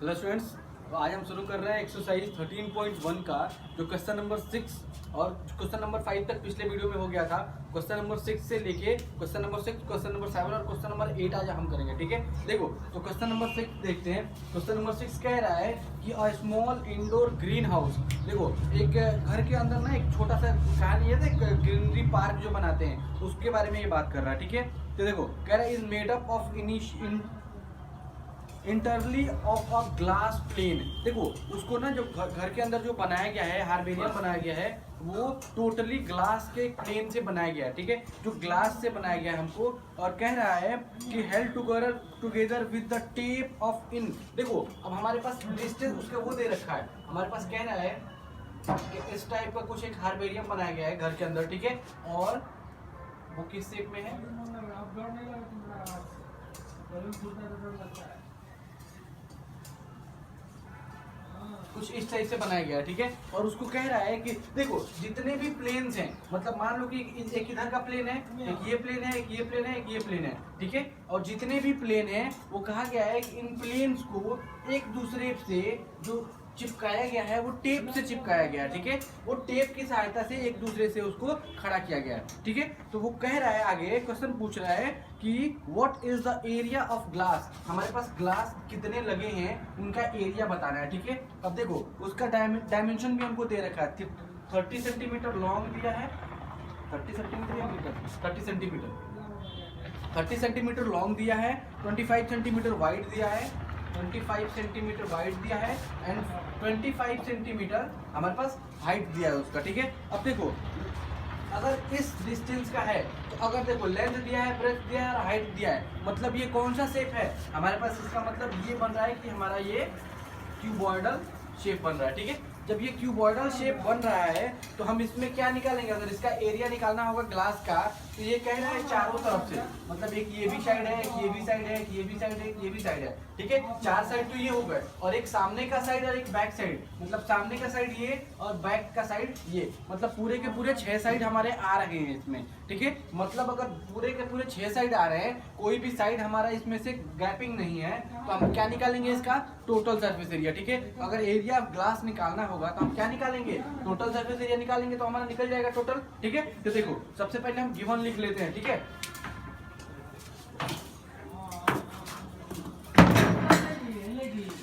Hello students, तो आज हम शुरू कर रहे हैं एक्सरसाइज 13.1 का जो क्वेश्चन नंबर 6 और क्वेश्चन नंबर 5 तक पिछले वीडियो में हो गया था। क्वेश्चन नंबर 6 से लेके क्वेश्चन नंबर 6, क्वेश्चन नंबर 7 और क्वेश्चन नंबर 8 आज हम करेंगे। ठीक है, देखो तो क्वेश्चन नंबर 6 देखते हैं। क्वेश्चन नंबर 6 कह रहा है कि a small indoor green house. देखो एक घर के अंदर ना एक छोटा सा कहानी है, ग्रीनरी पार्क जो बनाते हैं उसके बारे में ये बात कर रहा है। ठीक है, तो देखो कह रहा है is made up of entirely of a glass plane. देखो उसको ना जो घर के अंदर जो बनाया गया है, हार्बेरियम बनाया गया है, वो टोटली ग्लास के प्लेन से बनाया गया है। ठीक है, जो ग्लास से बनाया गया है हमको, और कह रहा है कि held together with the tape of in. देखो अब हमारे पास डिस्टेंस उसका वो दे रखा है, हमारे पास कह रहा है कि इस टाइप का कुछ एक हार्बेरियम बनाया गया है घर के अंदर। ठीक है, और वो किस शेप में है, कुछ इस टाइप से बनाया गया है। ठीक है, और उसको कह रहा है कि देखो जितने भी प्लेन्स हैं, मतलब मान लो कि एक इधर का प्लेन है, एक ये प्लेन है, एक ये प्लेन है, एक ये प्लेन है। ठीक है, और जितने भी प्लेन हैं वो कहा गया है कि इन प्लेन्स को एक दूसरे से जो चिपकाया गया है वो टेप से चिपकाया गया है। ठीक है, वो टेप की सहायता से एक दूसरे से उसको खड़ा किया गया है। ठीक है, तो वो कह रहा है, आगे क्वेश्चन पूछ रहा है कि what is the area of glass. हमारे पास ग्लास कितने लगे हैं उनका एरिया बताना है। ठीक है, अब देखो उसका डायमेंशन भी हमको दे रखा है, 30 सेंटीमीटर लॉन्ग दिया है, 30 सेंटीमीटर या मीटर, 30 सेंटीमीटर, 30 सेंटीमीटर लॉन्ग दिया है, 25 सेंटीमीटर वाइड दिया है, 25 सेंटीमीटर वाइड दिया है एंड 25 सेंटीमीटर हमारे पास हाइट दिया है उसका। ठीक है, अब देखो अगर इस डिस्टेंस का है तो अगर देखो लेंथ दिया है, ब्रेथ दिया है और हाइट दिया है, मतलब ये कौन सा शेप है हमारे पास, इसका मतलब ये बन रहा है कि हमारा ये क्यूबॉइडल शेप बन रहा है। ठीक है, जब ये क्यूबॉइडल शेप बन रहा है तो हम इसमें क्या निकालेंगे, अगर इसका एरिया निकालना होगा ग्लास का, तो ये कह रहा है चारों तरफ से, मतलब एक ये भी साइड है, एक ये भी साइड है, एक ये भी साइड है, एक ये भी साइड है। ठीक है, चार साइड तो ये हो गए, और एक सामने का साइड और एक बैक साइड, मतलब सामने का साइड ये और बैक का साइड ये, मतलब पूरे के पूरे 6 साइड हमारे आ रहे हैं इसमें। ठीक है, मतलब अगर पूरे के पूरे 6 साइड आ रहे हैं, कोई भी साइड हमारा इसमें से गैपिंग नहीं है, तो हम क्या निकालेंगे, इसका टोटल सरफेस एरिया। ठीक है, अगर एरिया ऑफ ग्लास निकालना होगा तो हम क्या निकालेंगे, टोटल सरफेस एरिया निकालेंगे, तो हमारा निकल जाएगा टोटल। ठीक है, तो देखो सबसे पहले हम गिवन लिख लेते हैं। ठीक है,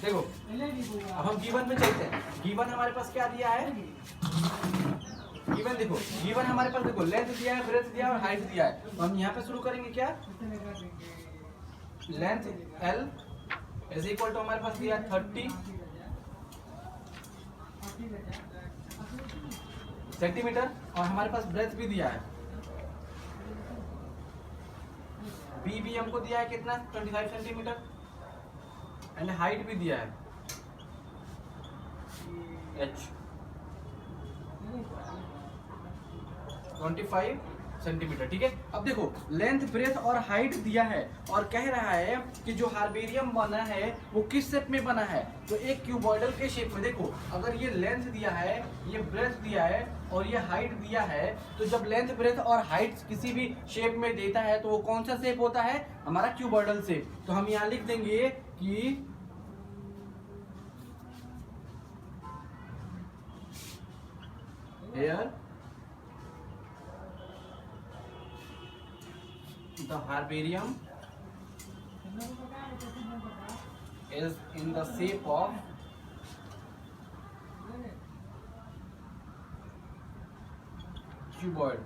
देखो अब हम गिवन में चलते हैं। गिवन हमारे पास क्या दिया है, गिवन देखो, गिवन हमारे पास देखो लेंथ दिया है, ब्रेथ दिया है और हाइट दिया है। तो हम यहाँ पे शुरू करेंगे क्या, length L is equal to हमारे पास दिया 30 सेंटीमीटर, और हमारे पास ब्रेथ भी दिया है, बी भी हमको दिया है कितना, 25 सेंटीमीटर, एंड हाइट भी दिया है H 25 सेंटीमीटर। ठीक है, अब देखो लेंथ, ब्रेथ और हाइट दिया है, और कह रहा है कि जो हार्बेरियम बना है वो किस शेप में बना है, तो एक क्यूबॉइडल के शेप में। देखो अगर ये लेंथ दिया है, ये ब्रेथ दिया है और ये हाइट दिया है, तो जब लेंथ, ब्रेथ और हाइट किसी भी शेप में देता है तो वो कौन सा शेप होता है, हमारा क्यूबॉइडल शेप। तो हम यहाँ लिख देंगे कि here the herbarium is in the shape of cuboid।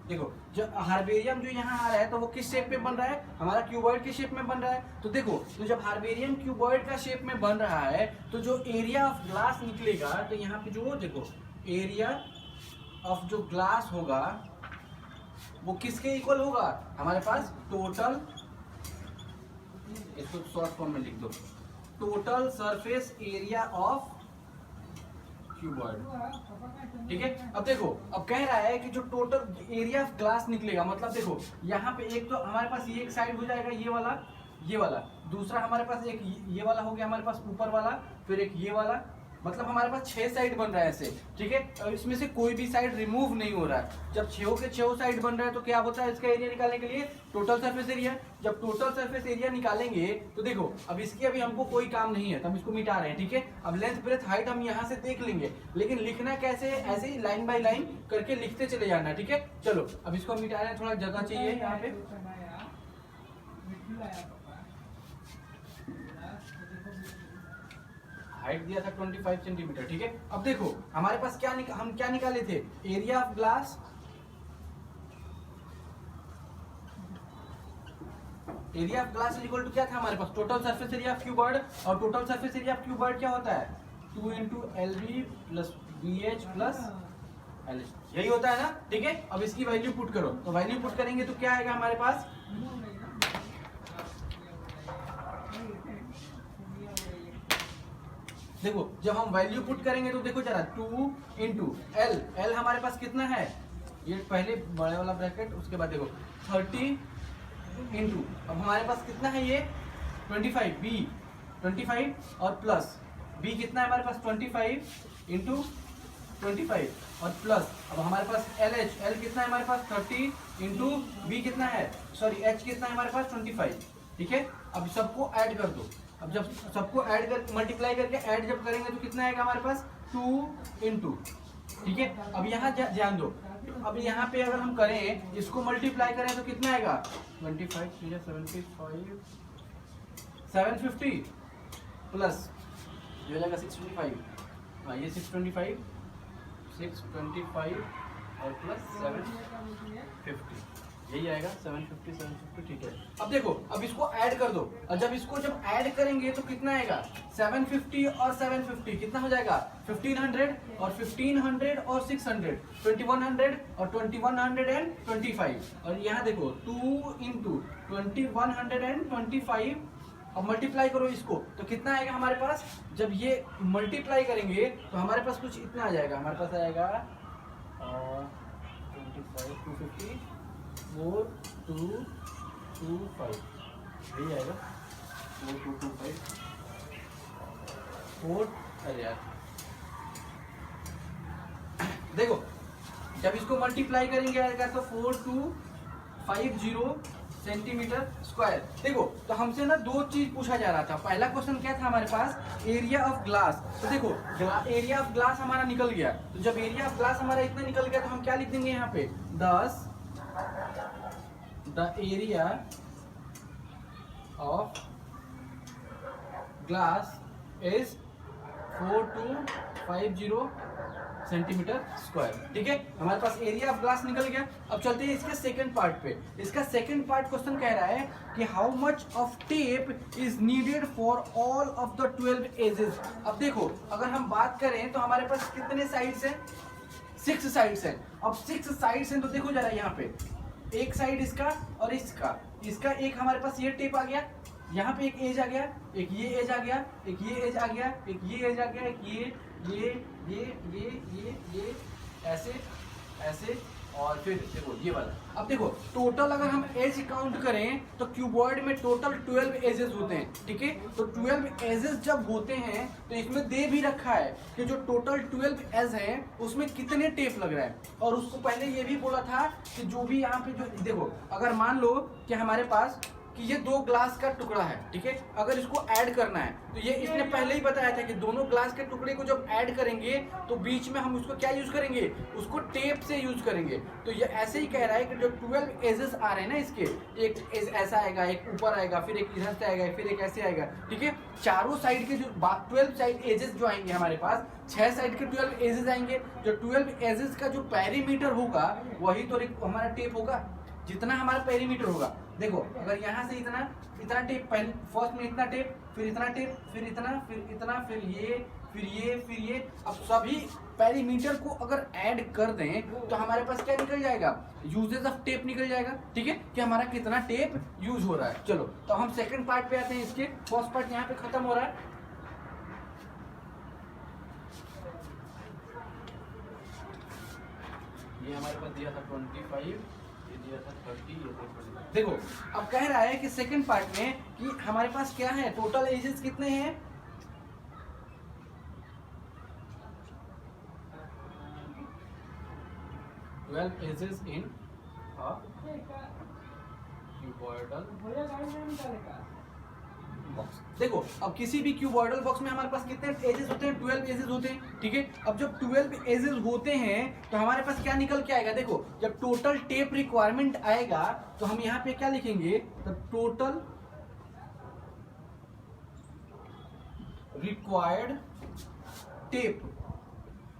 देखो जो हार्बेरियम जो यहाँ आ रहा है तो वो किस शेप में बन रहा है, हमारा क्यूबॉइड के शेप में बन रहा है। तो देखो तो जब हार्बेरियम क्यूबॉइड का शेप में बन रहा है तो जो एरिया ऑफ ग्लास निकलेगा, तो यहाँ पे जो देखो एरिया ऑफ जो ग्लास होगा वो किसके इक्वल होगा, हमारे पास टोटल, इसको शॉर्ट फॉर्म में लिख दो, total surface area of cuboid. ठीक है, अब देखो अब कह रहा है कि जो टोटल एरिया ऑफ ग्लास निकलेगा, मतलब देखो यहाँ पे एक तो हमारे पास ये एक साइड हो जाएगा, ये वाला, दूसरा हमारे पास एक ये वाला हो गया हमारे पास ऊपर वाला, फिर एक ये वाला, मतलब हमारे पास 6 साइड बन रहा है ऐसे, ठीक है, और इसमें से कोई भी साइड रिमूव नहीं हो रहा है। जब 6 के 6 साइड बन रहा है तो क्या होता है इसका एरिया निकालने के लिए, टोटल सरफेस एरिया। जब टोटल सरफेस एरिया निकालेंगे तो देखो अब इसकी अभी हमको कोई काम नहीं है तो हम इसको मिटा रहे हैं, ठीक है। अब लेंथ ब्रेथ हाइट हम यहाँ से देख लेंगे, लेकिन लिखना कैसे है, ऐसे ही लाइन बाय लाइन करके लिखते चले जाना, ठीक है। चलो अब इसको मिटा रहे हैं, थोड़ा जगह चाहिए यहाँ पे। हाइट दिया था 25 सेंटीमीटर, ठीक है। अब देखो हमारे पास हम क्या निकाले थे, area of glass, area of glass equal to क्या था हमारे पास, total surface area of cuboid, और total surface area of cuboid क्या होता है, 2 × LB + BH + LH, यही होता है ना, ठीक है। अब इसकी वैल्यू पुट करो, तो वैल्यू पुट करेंगे तो क्या आएगा हमारे पास, देखो जब हम वैल्यू पुट करेंगे तो देखो जरा 2 × L, L हमारे पास कितना है, ये पहले बड़े वाला ब्रैकेट, उसके बाद देखो 30 × अब हमारे पास कितना है ये 25, B 25 और प्लस B कितना है हमारे पास 25 × 25 और प्लस, अब हमारे पास LH, L कितना है हमारे पास 30 × B कितना है, सॉरी H कितना है हमारे पास 25, ठीक है। अब सबको ऐड कर दो, अब जब सबको ऐड कर मल्टीप्लाई करके ऐड जब करेंगे तो कितना आएगा हमारे पास 2 × ठीक है। अब यहाँ ध्यान दो, अब यहाँ पे अगर हम करें इसको मल्टीप्लाई करें तो कितना आएगा 25 75 750 प्लस ये हो जाएगा 625, हाँ ये 625 और प्लस 750, यही आएगा 750 ठीक है। अब देखो अब इसको ऐड कर दो, और जब ऐड करेंगे तो कितना आएगा 750 और 750 कितना हो जाएगा 1500 और 1500 और 600 2100 और 2125, और यहाँ देखो 2 × 2125, अब मल्टीप्लाई करो इसको तो कितना आएगा हमारे पास, जब ये मल्टीप्लाई करेंगे तो हमारे पास कुछ इतना आ जाएगा, हमारे पास आएगा 25 250 4225, यही आएगा 4225 4, अरे यार देखो जब इसको मल्टीप्लाई करेंगे आएगा तो 4250 सेंटीमीटर स्क्वायर। देखो तो हमसे ना दो चीज पूछा जा रहा था, पहला क्वेश्चन क्या था हमारे पास एरिया ऑफ ग्लास, तो देखो एरिया ऑफ ग्लास हमारा निकल गया, तो जब एरिया ऑफ ग्लास हमारा इतना निकल गया तो हम क्या लिख देंगे यहाँ पे 10 the area of glass is 4250 centimetre square, ठीक है। हमारे पास एरिया ऑफ ग्लास निकल गया। अब चलते हैं इसके सेकंड पार्ट पे। इसका सेकंड पार्ट क्वेश्चन कह रहा है कि how much of tape is needed for all of the 12 edges. अब देखो अगर हम बात करें तो हमारे पास कितने साइड्स हैं, 6 साइड्स हैं। अब 6 साइड्स हैं तो देखो जरा यहाँ पे एक साइड इसका और इसका एक हमारे पास ये टेप आ गया, यहाँ पे एक एज आ गया, एक ये एज आ गया, एक ये एज आ गया, एक ये एज आ गया, एक ये ऐसे और फिर देखो ये वाला। अब देखो टोटल अगर हम एज काउंट करें तो क्यूबॉइड में टोटल 12 एजेस होते हैं, ठीक है। तो 12 एजेस जब होते हैं तो इसमें दे भी रखा है कि जो टोटल 12 एज है उसमें कितने टेप लग रहा है, और उसको पहले ये भी बोला था कि जो भी यहाँ पे जो देखो अगर मान लो कि हमारे पास कि ये 2 ग्लास का टुकड़ा है, ठीक है, अगर इसको ऐड करना है तो ये इसने पहले ही बताया था कि दोनों ग्लास के टुकड़े को जब ऐड करेंगे तो बीच में हम उसको क्या यूज करेंगे, उसको टेप से यूज करेंगे। तो ये ऐसे ही कह रहा है कि जो 12 एजेस आ रहे हैं ना इसके, एक एज ऐसा आएगा, एक ऊपर आएगा, फिर एक इधर से आएगा, फिर एक ऐसे आएगा, ठीक है। चारों साइड के जो 12 साइड एजेस जो आएंगे हमारे पास, 6 साइड के 12 एजेस आएंगे। जो 12 एजेस का जो पेरीमीटर होगा वही तो हमारा टेप होगा, जितना हमारा पेरीमीटर होगा। देखो अगर यहाँ से इतना टेप, पहले फर्स्ट में इतना टेप, फिर इतना टेप, फिर इतना, फिर इतना, फिर ये, अब सभी पेरीमीटर को अगर ऐड कर दें तो हमारे पास क्या निकल जाएगा, यूजेस ऑफ टेप निकल जाएगा, ठीक है, कि हमारा कितना टेप यूज हो रहा है। चलो तो हम सेकंड पार्ट पे आते हैं। इसके फर्स्ट पार्ट यहाँ पे खत्म हो रहा है। ये हमारे पास दिया था 25, दिया था 30, देखो अब कह रहा है कि सेकंड पार्ट में कि हमारे पास क्या है, टोटल एजेस कितने हैं, 12 एजेस इन क्यूबॉइडल बॉक्स। देखो अब किसी भी क्यूबॉइडल बॉक्स में हमारे पास कितने एजेस होते हैं? 12 एजेस होते हैं, ठीक है। अब जब 12 एजेस होते हैं तो हमारे पास क्या निकल के आएगा? देखो जब टोटल टेप रिक्वायरमेंट आएगा तो हम यहाँ पे क्या लिखेंगे? द टोटल रिक्वायर्ड टेप,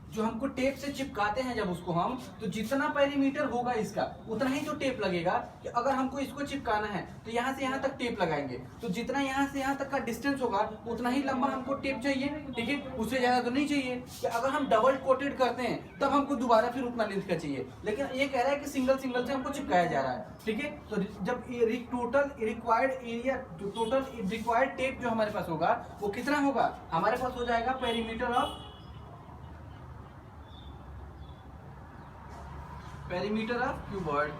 जो हमको टेप से चिपकाते हैं जब उसको हम, तो जितना पेरीमीटर होगा इसका उतना ही जो टेप लगेगा। कि अगर हमको इसको चिपकाना है तो यहाँ से यहाँ तक टेप लगाएंगे, तो जितना यहाँ से यहाँ तक का डिस्टेंस होगा उतना ही लंबा हमको टेप चाहिए, ठीक है। उससे ज्यादा तो नहीं चाहिए। कि अगर हम डबल कोटेड करते हैं तब हमको दोबारा फिर उतना लेंथ का चाहिए, लेकिन ये कह रहा है कि सिंगल सिंगल से हमको चिपकाया जा रहा है, ठीक है। तो जब total required area, total required tape जो हमारे पास होगा वो कितना होगा? हमारे पास हो जाएगा पेरीमीटर ऑफ क्यूबॉइड।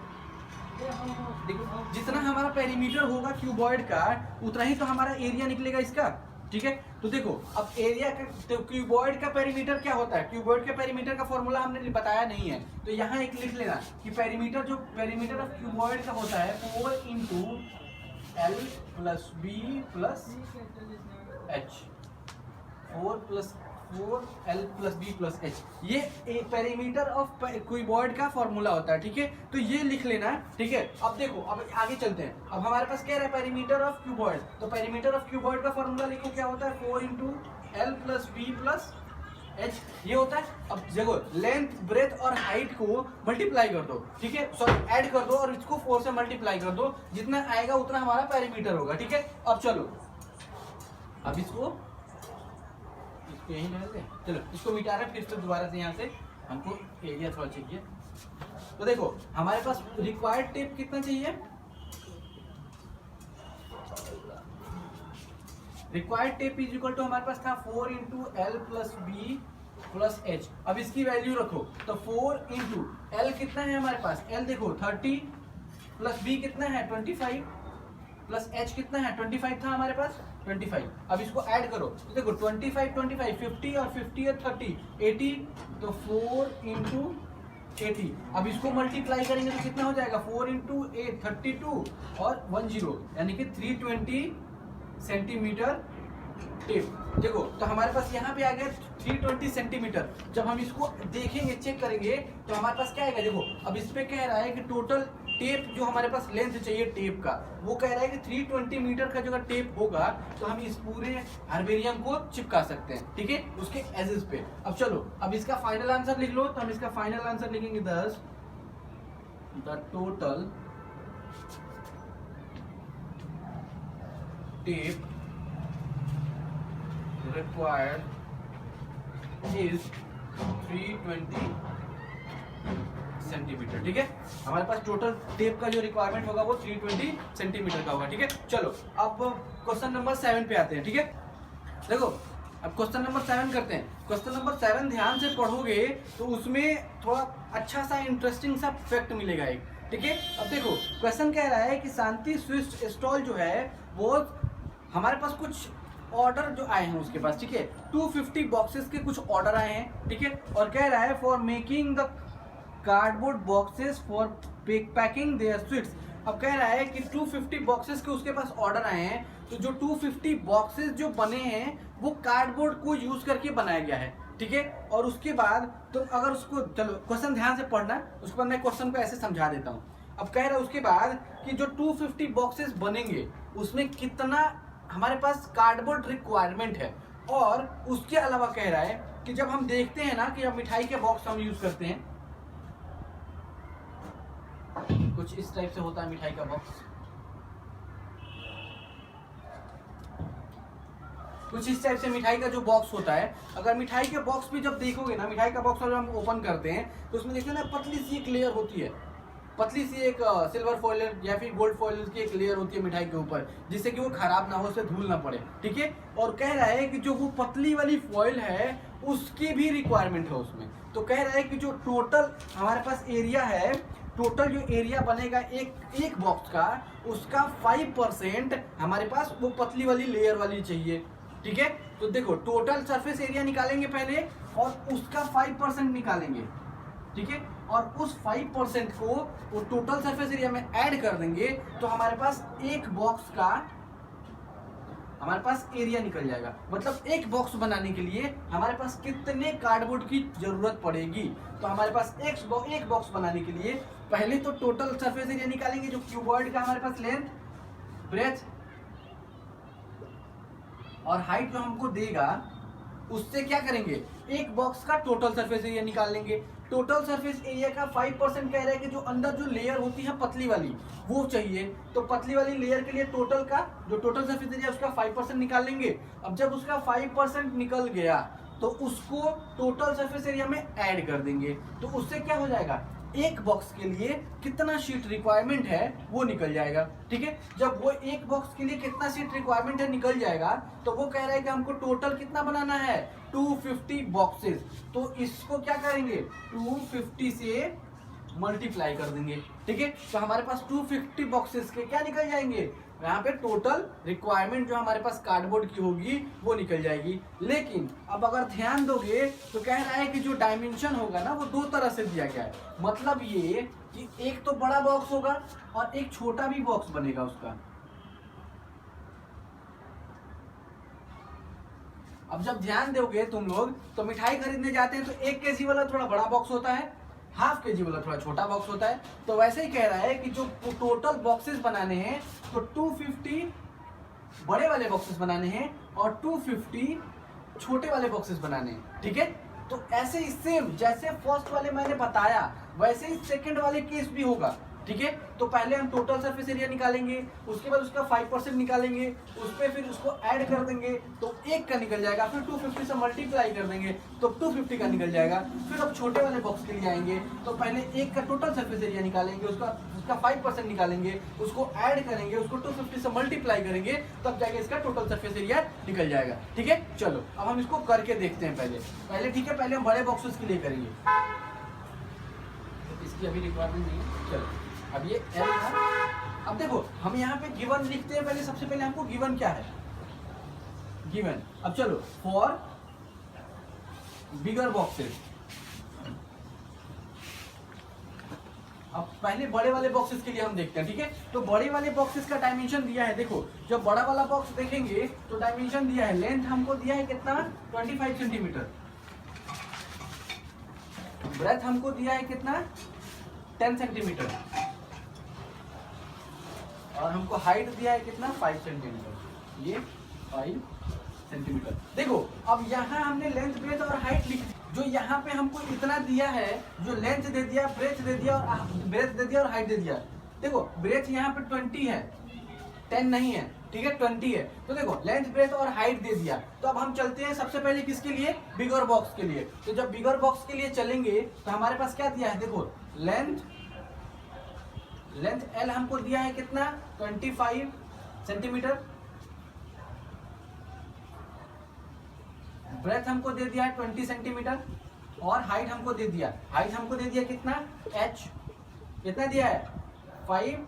देखो जितना हमारा पेरीमीटर होगा क्यूबॉइड का उतना ही तो हमारा एरिया निकलेगा इसका, ठीक है। तो देखो अब एरिया का, तो क्यूबॉइड का पेरीमीटर क्या होता है? क्यूबॉइड के पेरीमीटर का फॉर्मूला हमने बताया नहीं है, तो यहाँ एक लिख लेना कि पेरीमीटर, जो पेरीमीटर ऑफ क्यूबॉइड का होता है 4 × L + B + H, 4 + 4 L + B + H, ये पेरीमीटर ऑफ क्यूबॉइड का फॉर्मूला होता है, ठीक है। तो ये लिख लेना, ठीक है। अब देखो अब आगे चलते हैं। अब हमारे पास क्या है? Perimeter of cuboid. तो पेरीमीटर ऑफ क्यूबॉइड का फॉर्मूला लिखो, क्या होता है? 4 × L + B + H, ये होता है। अब देखो लेंथ, ब्रेथ और हाइट को मल्टीप्लाई कर दो, ठीक है, सॉरी ऐड कर दो और इसको 4 से मल्टीप्लाई कर दो, जितना आएगा उतना हमारा पेरीमीटर होगा, ठीक है। अब चलो अब इसको यही डाल दें, चलो इसको मिटा रहे, फिर से दोबारा से यहाँ से हमको एरिया थोड़ा चाहिए। तो देखो हमारे पास रिक्वायर्ड टेप कितना चाहिए? Required tape is equal to हमारे पास था 4 × L + B + H। अब इसकी वैल्यू रखो, तो 4 × L कितना है हमारे पास? L देखो 30 + B कितना है? 25 + H कितना है? 25 था हमारे पास, 25। अब इसको ऐड करो, तो देखो 25 25 50 और 50 और 30 80, तो 4 × 80। अब इसको मल्टीप्लाई करेंगे तो कितना हो जाएगा? 4 × 8 32 और 10, यानी कि 320 सेंटीमीटर टेप। देखो तो हमारे पास यहाँ पे आ गया 320 सेंटीमीटर। जब हम इसको देखेंगे, चेक करेंगे, तो हमारे पास क्या आएगा? देखो अब इस पे कह रहा है कि टोटल टेप जो हमारे पास लेंथ चाहिए टेप का, वो कह रहा है कि 320 मीटर का जो टेप होगा तो हम इस पूरे हर्बेरियम को चिपका सकते हैं, ठीक है, उसके एजेस पे। अब चलो अब इसका फाइनल आंसर लिख लो, तो हम इसका फाइनल आंसर लिखेंगे 10, the total tape required is 320 centimetre, ठीक है। हमारे पास टोटल टेप का जो रिक्वायरमेंट होगा वो 320 सेंटीमीटर का होगा, ठीक है। चलो अब क्वेश्चन नंबर 7 पे आते हैं, ठीक है। देखो अब क्वेश्चन नंबर 7 करते हैं। क्वेश्चन नंबर 7 ध्यान से पढ़ोगे तो उसमें थोड़ा अच्छा सा इंटरेस्टिंग सा फैक्ट मिलेगा एक, ठीक है। अब देखो क्वेश्चन कह रहा है कि शांति स्विच स्टॉल जो है वो हमारे पास कुछ ऑर्डर जो आए हैं उसके पास, ठीक है, 250 बॉक्सेस के कुछ ऑर्डर आए हैं, ठीक है। और कह रहा है for making the cardboard boxes for packing their sweets. अब कह रहा है कि 250 बॉक्सेस के उसके पास ऑर्डर आए हैं, तो जो 250 बॉक्सेस जो बने हैं वो कार्डबोर्ड को यूज करके बनाया गया है, ठीक है। और उसके बाद तो अगर उसको, चलो क्वेश्चन ध्यान से पढ़ना, उसके बाद मैं क्वेश्चन को ऐसे समझा देता हूँ। अब कह रहा है उसके बाद कि जो 250 बॉक्सेस बनेंगे उसमें कितना हमारे पास कार्डबोर्ड रिक्वायरमेंट है। और उसके अलावा कह रहा है कि जब हम देखते हैं ना कि जब मिठाई के बॉक्स हम यूज करते हैं, कुछ इस टाइप से होता है मिठाई का बॉक्स, कुछ इस टाइप से मिठाई का जो बॉक्स होता है, अगर मिठाई के बॉक्स भी जब देखोगे ना, मिठाई का बॉक्स जब हम ओपन करते हैं तो उसमें देखते हैं ना पतली सी एक लेयर होती है, पतली सी एक सिल्वर फॉइल या फिर गोल्ड फॉइल की एक लेयर होती है मिठाई के ऊपर, जिससे कि वो खराब ना हो, उससे धूल ना पड़े, ठीक है। और कह रहा है कि जो वो पतली वाली फॉइल है उसकी भी रिक्वायरमेंट है उसमें। तो कह रहा है कि जो टोटल हमारे पास एरिया है, टोटल जो एरिया बनेगा एक बॉक्स का, उसका 5% हमारे पास वो पतली वाली लेयर वाली चाहिए, ठीक है। तो देखो टोटल सरफेस एरिया निकालेंगे पहले और उसका 5% निकालेंगे, ठीक है। और उस 5% को वो टोटल सरफेस एरिया में ऐड कर देंगे तो हमारे पास एक बॉक्स का हमारे पास एरिया निकल जाएगा। मतलब एक बॉक्स बनाने के लिए हमारे पास कितने कार्डबोर्ड की जरूरत पड़ेगी। तो हमारे पास एक बॉक्स बनाने के लिए पहले तो टोटल सरफेस एरिया निकालेंगे जो क्यूबॉइड का हमारे पास लेंथ, ब्रेथ और हाइट जो हमको देगा, उससे क्या करेंगे, एक बॉक्स का टोटल सरफेस एरिया निकाल लेंगे। टोटल सरफेस एरिया का 5% कह रहा है कि जो अंदर जो लेयर होती है पतली वाली वो चाहिए। तो पतली वाली लेयर के लिए टोटल का जो टोटल सरफेस एरिया उसका 5% निकाल लेंगे। अब जब उसका 5% निकल गया तो उसको टोटल सरफेस एरिया में ऐड कर देंगे। तो उससे क्या हो जाएगा, एक बॉक्स के लिए कितना शीट रिक्वायरमेंट है वो निकल जाएगा। ठीक है, जब वो एक बॉक्स के लिए कितना शीट रिक्वायरमेंट है निकल जाएगा तो वो कह रहा है कि हमको टोटल कितना बनाना है, 250 बॉक्सेस। तो इसको क्या करेंगे, 250 से मल्टीप्लाई कर देंगे। ठीक है, तो हमारे पास 250 बॉक्सेस के क्या निकल जाएंगे, यहाँ पे टोटल रिक्वायरमेंट जो हमारे पास कार्डबोर्ड की होगी वो निकल जाएगी। लेकिन अब अगर ध्यान दोगे तो कह रहा है कि जो डायमेंशन होगा ना वो 2 तरह से दिया गया है। मतलब ये कि एक तो बड़ा बॉक्स होगा और एक छोटा भी बॉक्स बनेगा उसका। अब जब ध्यान दोगे तुम लोग तो मिठाई खरीदने जाते हैं तो 1 kg वाला थोड़ा बड़ा बॉक्स होता है, ½ kg वाला थोड़ा छोटा बॉक्स होता है। तो वैसे ही कह रहा है कि जो टोटल बॉक्सेस बनाने हैं तो 250 बड़े वाले बॉक्सेस बनाने हैं और 250 छोटे वाले बॉक्सेस बनाने हैं। ठीक है, तो ऐसे ही सेम जैसे फर्स्ट वाले मैंने बताया वैसे ही सेकंड वाले केस भी होगा। ठीक है, तो पहले हम टोटल सरफेस एरिया निकालेंगे, उसके बाद उसका 5% निकालेंगे, उस पर फिर उसको ऐड कर देंगे तो 1 का निकल जाएगा, फिर 250 से मल्टीप्लाई कर देंगे तो 250 का निकल जाएगा। फिर अब छोटे वाले बॉक्स के लिए आएंगे तो पहले 1 का टोटल सरफेस एरिया निकालेंगे, उसका 5% निकालेंगे, उसको ऐड करेंगे, उसको 250 से मल्टीप्लाई करेंगे, तब जाके इसका टोटल सरफेस एरिया निकल जाएगा। ठीक है, चलो अब हम इसको करके देखते हैं पहले। ठीक है, पहले हम बड़े बॉक्सेस के लिए करेंगे, इसकी अभी रिक्वायरमेंट नहीं है। चलो अब ये L था। अब देखो हम यहाँ पे गिवन लिखते हैं, पहले सबसे पहले हमको गिवन क्या है, गिवन। अब चलो फॉर बिगर बॉक्सेस, अब पहले बड़े वाले बॉक्सेस के लिए हम देखते हैं। ठीक है, तो बड़े वाले बॉक्सेस का डायमेंशन दिया है। देखो जब बड़ा वाला बॉक्स देखेंगे तो डायमेंशन दिया है, लेंथ हमको दिया है कितना, 25 सेंटीमीटर, ब्रेथ हमको दिया है कितना, 10 सेंटीमीटर, और हमको हाइट दिया है कितना, 5 सेंटीमीटर। ये 5 सेंटीमीटर। देखो अब यहाँ हमने लेंथ, ब्रेथ और हाइट लिख, जो यहाँ पे हमको इतना दिया है, जो लेंथ दे दिया, ब्रेथ दे दिया और ब्रेथ दे दिया और हाइट दे दिया। देखो ब्रेथ यहाँ पे 20 है, 10 नहीं है। ठीक है, 20 है। तो देखो लेंथ, ब्रेथ और हाइट दे दिया। तो अब हम चलते हैं सबसे पहले किसके लिए, बिगर बॉक्स के लिए। तो जब बिगर बॉक्स के लिए चलेंगे तो हमारे पास क्या दिया है, देखो लेंथ L हमको दिया है कितना, 25 सेंटीमीटर, ब्रेथ हमको दे दिया है 20 सेंटीमीटर और हाइट हमको दे दिया, कितना, H कितना दिया है, 5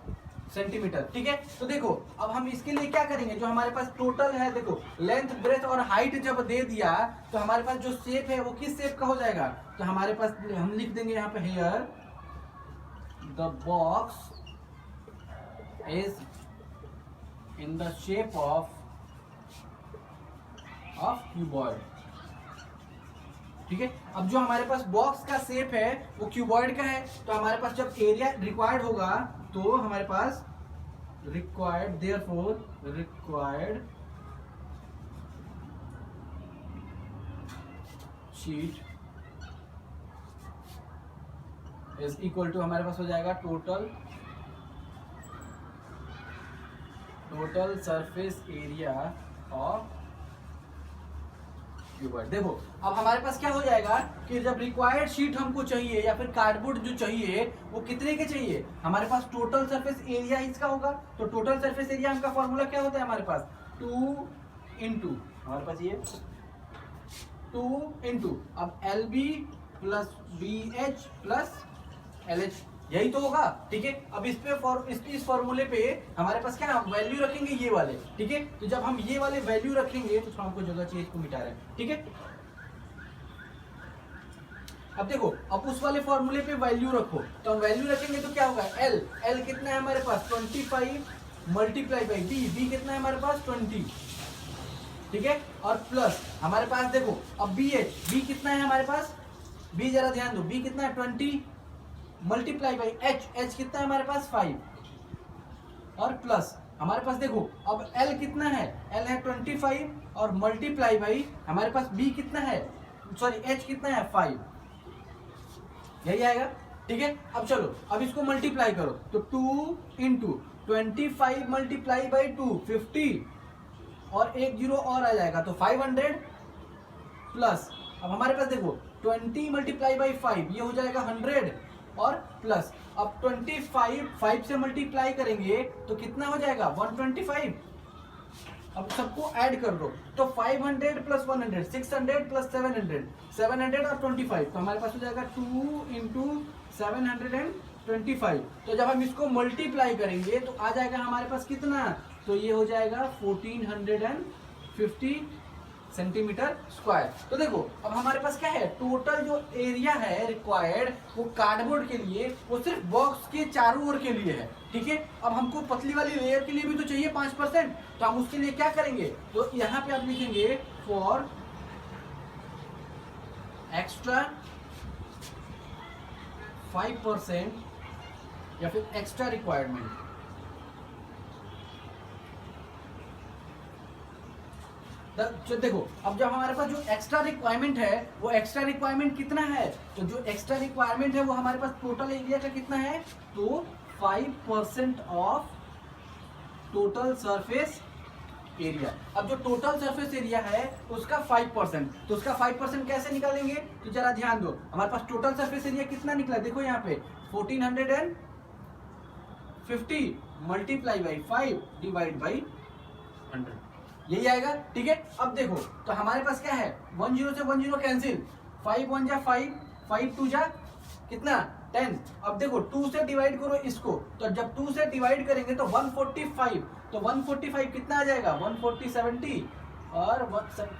सेंटीमीटर। ठीक है, तो देखो अब हम इसके लिए क्या करेंगे, जो हमारे पास टोटल है, देखो लेंथ, ब्रेथ और हाइट जब दे दिया तो हमारे पास जो शेप है वो किस शेप का हो जाएगा, तो हमारे पास हम लिख देंगे यहाँ पे, here the box is in the shape of cuboid. ठीक है, अब जो हमारे पास बॉक्स का शेप है वो क्यूबॉइड का है, तो हमारे पास जब एरिया रिक्वायर्ड होगा तो हमारे पास required, therefore required sheet is equal to, हमारे पास हो जाएगा total surface area of cuboid. देखो अब हमारे पास क्या हो जाएगा कि जब रिक्वायर्ड शीट हमको चाहिए या फिर कार्डबोर्ड जो चाहिए वो कितने के चाहिए, हमारे पास टोटल सरफेस एरिया इसका होगा। तो टोटल सरफेस एरिया हमका फॉर्मूला क्या होता है, हमारे पास 2 इंटू, हमारे पास ये 2 इंटू, अब LB प्लस BH प्लस LH, यही तो होगा। ठीक है, अब इस फॉर्मूले पे हमारे पास क्या वैल्यू रखेंगे, ये वाले। ठीक है, तो जब हम ये वाले वैल्यू रखेंगे तो हमको जगह चाहिए, इसको मिटा रहे हैं। ठीक है, अब देखो, अब उस वाले फॉर्मूले पे वैल्यू रखो, तो हम वैल्यू रखेंगे तो क्या होगा, एल, एल कितना है हमारे पास 25 मल्टीप्लाई बाई बी, बी कितना है हमारे पास 20, ठीक है, और प्लस हमारे पास देखो अब बी एच, बी कितना है हमारे पास, बी जरा ध्यान दो, बी कितना है 20 मल्टीप्लाई बाई एच, एच कितना है हमारे पास 5, और प्लस हमारे पास देखो अब L कितना है, L है 25 और मल्टीप्लाई बाई हमारे पास B कितना है, सॉरी H कितना है 5, यही आएगा, ठीक है। अब चलो अब इसको मल्टीप्लाई करो, तो 2 इंटू 25 मल्टीप्लाई बाई 2 50 और एक जीरो और आ जाएगा तो 500 प्लस, अब हमारे पास देखो 20 मल्टीप्लाई बाई 5 ये हो जाएगा 100 और प्लस अब 25 5 से मल्टीप्लाई करेंगे तो कितना हो जाएगा 125, अब सबको ऐड कर दो तो 500 प्लस 100 600 प्लस 700 700 और 25, तो हमारे पास हो जाएगा 2 इंटू 725, तो जब हम इसको मल्टीप्लाई करेंगे तो आ जाएगा हमारे पास कितना, तो ये हो जाएगा 1450 सेंटीमीटर स्क्वायर। तो देखो अब हमारे पास क्या है, टोटल जो एरिया है रिक्वायर्ड वो कार्डबोर्ड के लिए, वो सिर्फ बॉक्स के चारों ओर के लिए है, ठीक है। अब हमको पतली वाली लेयर के लिए भी तो चाहिए 5%, तो हम उसके लिए क्या करेंगे, तो यहाँ पे आप लिखेंगे फॉर एक्स्ट्रा 5% या फिर एक्स्ट्रा रिक्वायरमेंट। तो देखो अब जब हमारे पास जो एक्स्ट्रा रिक्वायरमेंट है वो एक्स्ट्रा रिक्वायरमेंट कितना है, तो जो एक्स्ट्रा रिक्वायरमेंट है वो हमारे पास टोटल एरिया का कितना है, तो 5% ऑफ टोटल सरफेस एरिया। अब जो टोटल सरफेस एरिया है उसका 5%, तो उसका 5% कैसे निकालेंगे, तो जरा ध्यान दो, हमारे पास टोटल सरफेस एरिया कितना निकला, देखो यहाँ पे 1450 मल्टीप्लाई बाई 5 डिवाइड बाई 100, यही आएगा, ठीक है। अब देखो तो हमारे पास क्या है, 10 से 10 कैंसिल, 5 1 जा 5, 5 2 जा कितना 10, अब देखो 2 से डिवाइड करो इसको, तो जब 2 से डिवाइड करेंगे तो 145, तो 145 कितना आ जाएगा 140 70 और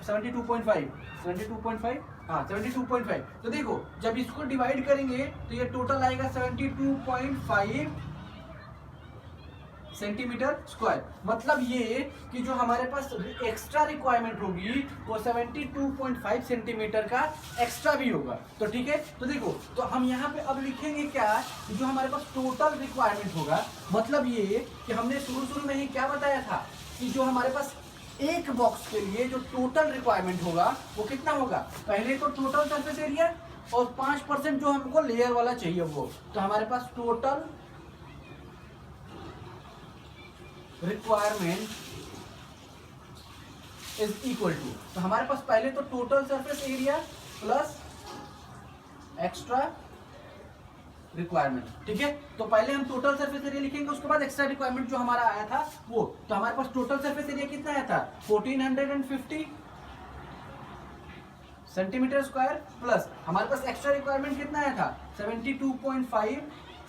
72.5 हाँ 72.5, तो देखो जब इसको डिवाइड करेंगे तो ये टोटल आएगा 72.5 सेंटीमीटर स्क्वायर। मतलब ये कि जो हमारे पास एक्स्ट्रा रिक्वायरमेंट होगी वो 72.5 सेंटीमीटर का एक्स्ट्रा भी होगा, तो ठीक है। तो देखो तो हम यहाँ पे अब लिखेंगे क्या, कि जो हमारे पास टोटल रिक्वायरमेंट होगा, मतलब ये कि हमने शुरू में ही क्या बताया था कि जो हमारे पास एक बॉक्स के लिए जो टोटल रिक्वायरमेंट होगा वो कितना होगा, पहले तो टोटल सरफेस एरिया और 5% जो हमको लेयर वाला चाहिए वो, तो हमारे पास total requirement is equal to, तो हमारे पास पहले तो total surface area plus extra requirement, ठीक है। तो पहले हम टोटल सरफेस एरिया लिखेंगे, उसके बाद एक्स्ट्रा रिक्वायरमेंट जो हमारा आया था वो, तो हमारे पास टोटल सरफेस एरिया कितना आया था 1450 सेंटीमीटर स्क्वायर, प्लस हमारे पास एक्स्ट्रा रिक्वायरमेंट कितना आया था 72.5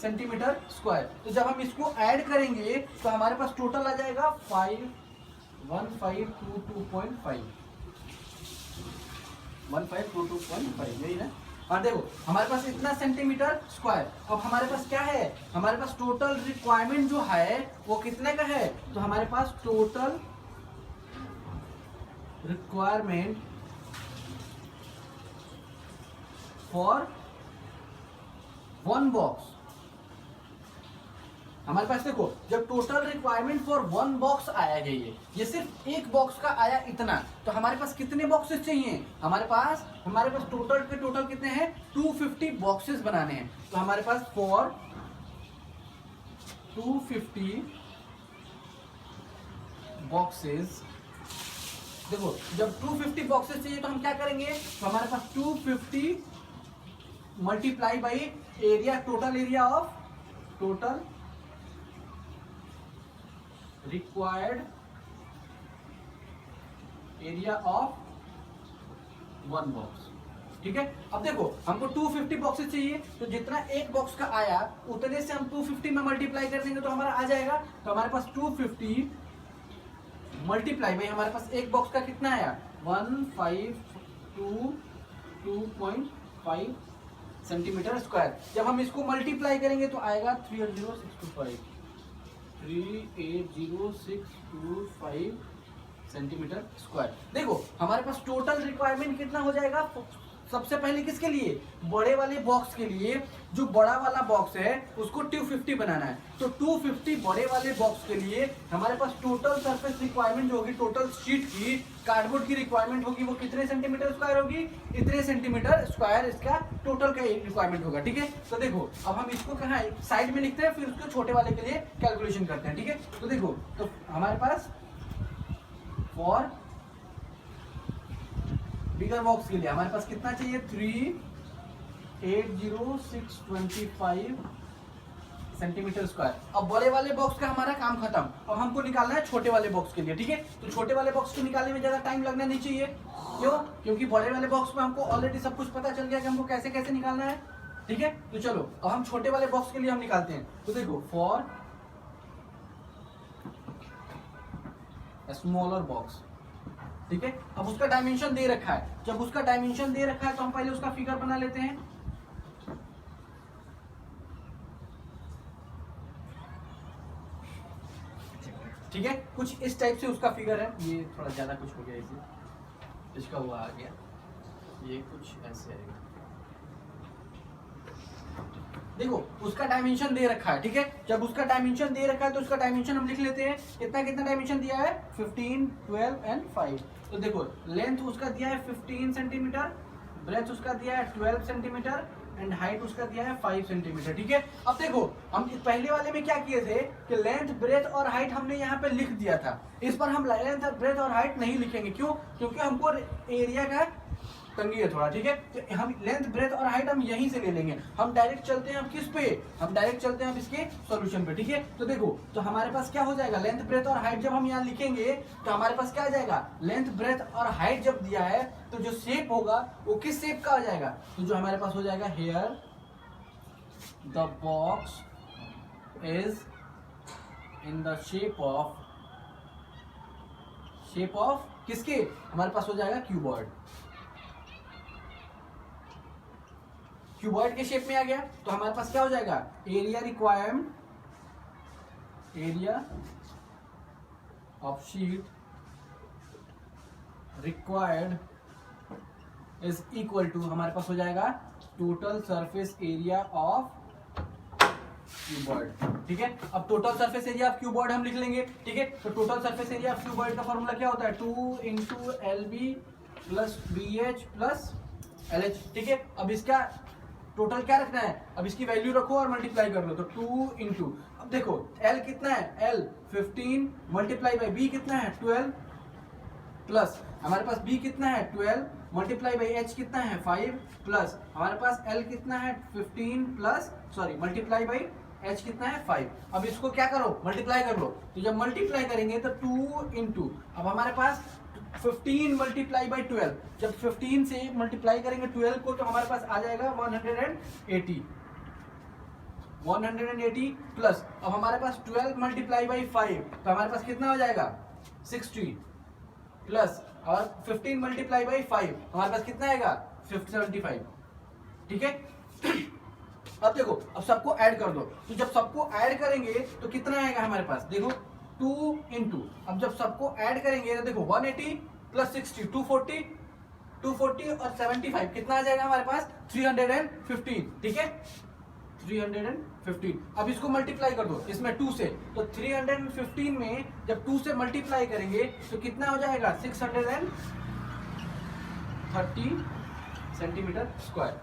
सेंटीमीटर स्क्वायर। तो जब हम इसको ऐड करेंगे तो हमारे पास टोटल आ जाएगा 1522.5 यही ना। और देखो हमारे पास इतना सेंटीमीटर स्क्वायर, अब हमारे पास क्या है, हमारे पास टोटल रिक्वायरमेंट जो है वो कितने का है, तो हमारे पास total requirement for one box, हमारे पास देखो जब total requirement for one box आया है, ये सिर्फ एक बॉक्स का आया इतना, तो हमारे पास कितने बॉक्सेस चाहिए, हमारे पास टोटल के टोटल कितने हैं 250 बॉक्सेस बनाने हैं। तो हमारे पास फॉर 250 बॉक्सेस, देखो जब 250 बॉक्सेस चाहिए तो हम क्या करेंगे, तो हमारे पास 250 multiply by area, total area of total required area of one box, ठीक है। अब देखो हमको 250 बॉक्सेस चाहिए, तो जितना एक बॉक्स का आया उतने से हम 250 में मल्टीप्लाई कर देंगे तो हमारा आ जाएगा, तो हमारे पास 250 मल्टीप्लाई बाई हमारे पास एक बॉक्स का कितना आया 1522.5 सेंटीमीटर स्क्वायर। जब हम इसको मल्टीप्लाई करेंगे तो आएगा 380,625 सेंटीमीटर स्क्वायर। देखो हमारे पास टोटल रिक्वायरमेंट कितना हो जाएगा। सबसे पहले किसके लिए, बड़े वाले बॉक्स के लिए, जो बड़ा वाला बॉक्स है उसको 250 बनाना है, तो 250 बड़े वाले बॉक्स के लिए हमारे पास टोटल सरफेस रिक्वायरमेंट जो होगी, टोटल शीट की कार्डबोर्ड की रिक्वायरमेंट होगी, वो कितने सेंटीमीटर स्क्वायर होगी, इतने सेंटीमीटर स्क्वायर इसका टोटल का रिक्वायरमेंट होगा। ठीक है, तो देखो अब हम इसको कहाँ साइड में लिखते हैं, फिर उसको छोटे वाले के लिए कैलकुलेशन करते हैं। ठीक है, तो देखो तो हमारे पास फॉर बिगर बॉक्स के लिए हमारे पास कितना चाहिए, 380,625 सेंटीमीटर स्क्वायर। अब बड़े वाले बॉक्स का हमारा काम खत्म, अब हमको निकालना है छोटे वाले बॉक्स के लिए। ठीक है, तो छोटे वाले बॉक्स को निकालने में ज्यादा टाइम लगना नहीं चाहिए। क्यों, क्योंकि बड़े वाले बॉक्स में हमको ऑलरेडी सब कुछ पता चल गया कि हमको कैसे कैसे निकालना है। ठीक है, तो चलो अब हम छोटे वाले बॉक्स के लिए हम निकालते हैं। तो देखो फॉर स्मॉलर बॉक्स, ठीक है, अब उसका डायमेंशन दे रखा है। जब उसका डायमेंशन दे रखा है तो हम पहले उसका फिगर बना लेते हैं। ठीक है, कुछ इस टाइप से उसका फिगर है। ये थोड़ा ज्यादा कुछ हो गया, इसे इसका हुआ आ गया, ये कुछ ऐसे आएगा। देखो उसका डायमेंशन दे रखा है। ठीक है, जब उसका डायमेंशन दे रखा है तो उसका डायमेंशन हम लिख लेते हैं। कितना कितना डायमेंशन दिया है, 15, 12 एंड 5। तो देखो लेंथ उसका दिया है 15 सेंटीमीटर, ब्रेथ उसका दिया है 12 सेंटीमीटर एंड हाइट उसका दिया है 5 सेंटीमीटर। ठीक है, अब देखो हम पहले वाले में क्या किए थे कि लेंथ ब्रेथ और हाइट हमने यहाँ पे लिख दिया था। इस पर हम लेंथ ब्रेथ और हाइट नहीं लिखेंगे। क्यों, क्योंकि हमको एरिया का तंगी है थोड़ा। ठीक है, तो हम लेंथ ब्रेथ और हाइट हम यहीं से ले लेंगे। हम डायरेक्ट चलते हैं, हम किस पे, हम डायरेक्ट चलते हैं हम इसके सॉल्यूशन पे। ठीक है, तो देखो तो हमारे पास क्या हो जाएगा, लेंथ ब्रेथ और हाइट जब हम यहाँ लिखेंगे तो हमारे पास क्या आ जाएगा, लेंथ ब्रेथ और हाइट जब दिया है तो जो शेप होगा वो किस शेप का आ जाएगा, तो जो हमारे पास हो जाएगा here the box is in the shape of किसके, हमारे पास हो जाएगा क्यूबॉइड। क्यूबॉइड के शेप में आ गया तो हमारे पास क्या हो जाएगा, area required, area of sheet required is equal to, हमारे पास हो जाएगा total surface area of cuboid. ठीक है, अब total surface area of cuboid हम लिख लेंगे। ठीक है, तो total surface area of cuboid का फॉर्मूला क्या होता है, 2 × LB + BH + LH। ठीक है, अब इसका टोटल क्या रखना है, अब इसकी वैल्यू रखो और मल्टीप्लाई कर लो। तो 2 × अब देखो L कितना है, L 15 मल्टीप्लाई बाई B कितना है 12 प्लस हमारे पास B कितना है 12 मल्टीप्लाई बाई H कितना है 5 प्लस हमारे पास L कितना है 15 प्लस मल्टीप्लाई बाई H कितना है 5। अब इसको क्या करो, मल्टीप्लाई कर लो। तो जब मल्टीप्लाई करेंगे तो 2 × अब हमारे पास 15 मल्टीप्लाई बाई 12, जब 15 से मल्टीप्लाई करेंगे 12 को तो हमारे पास आ जाएगा 180 प्लस अब हमारे पास 12 मल्टीप्लाई बाई 5 तो हमारे पास कितना हो जाएगा 60 प्लस और 15 मल्टीप्लाई बाई 5 हमारे पास कितना आएगा 75। ठीक है, अब देखो अब सबको ऐड कर दो। तो जब सबको ऐड करेंगे तो कितना आएगा हमारे पास, देखो 2 × अब जब सबको ऐड करेंगे तो देखो 180 + 60 240 और 75 कितना आ जाएगा हमारे पास 315। ठीक है, 315। अब इसको मल्टीप्लाई कर दो इसमें 2 से, तो 315 में जब 2 से मल्टीप्लाई करेंगे तो कितना हो जाएगा 630 सेंटीमीटर स्क्वायर।